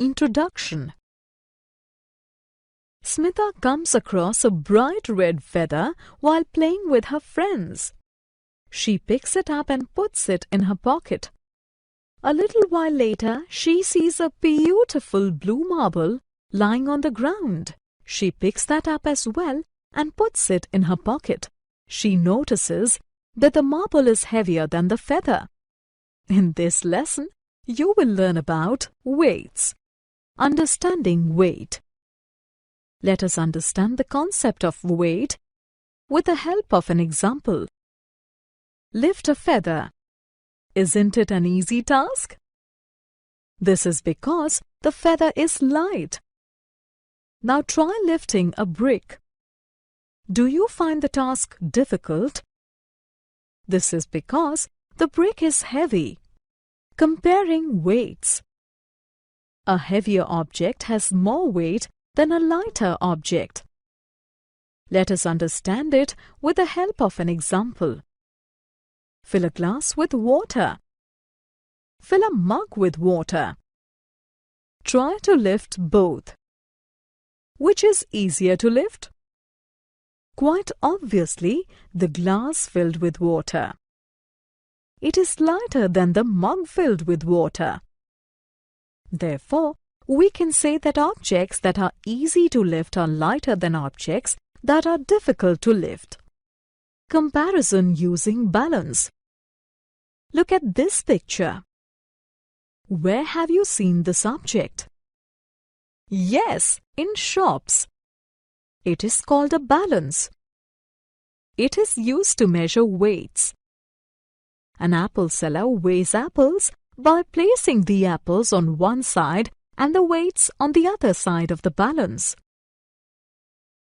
Introduction. Smitha comes across a bright red feather while playing with her friends. She picks it up and puts it in her pocket. A little while later, she sees a beautiful blue marble lying on the ground. She picks that up as well and puts it in her pocket. She notices that the marble is heavier than the feather. In this lesson, you will learn about weights. Understanding weight. Let us understand the concept of weight with the help of an example. Lift a feather. Isn't it an easy task? This is because the feather is light. Now try lifting a brick. Do you find the task difficult? This is because the brick is heavy. Comparing weights. A heavier object has more weight than a lighter object. Let us understand it with the help of an example. Fill a glass with water. Fill a mug with water. Try to lift both. Which is easier to lift? Quite obviously, the glass filled with water. It is lighter than the mug filled with water. Therefore, we can say that objects that are easy to lift are lighter than objects that are difficult to lift. Comparison using balance. Look at this picture. Where have you seen this object? Yes, in shops. It is called a balance. It is used to measure weights. An apple seller weighs apples by placing the apples on one side and the weights on the other side of the balance.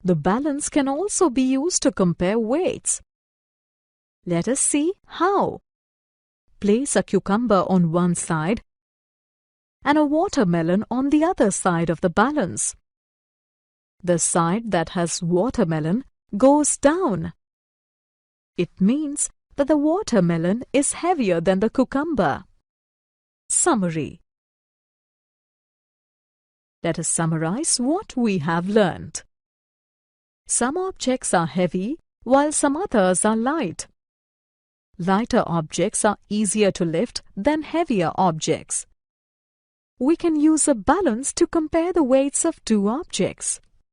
The balance can also be used to compare weights. Let us see how. Place a cucumber on one side and a watermelon on the other side of the balance. The side that has watermelon goes down. It means that the watermelon is heavier than the cucumber. Summary. Let us summarize what we have learned. Some objects are heavy while some others are light. Lighter objects are easier to lift than heavier objects. We can use a balance to compare the weights of two objects.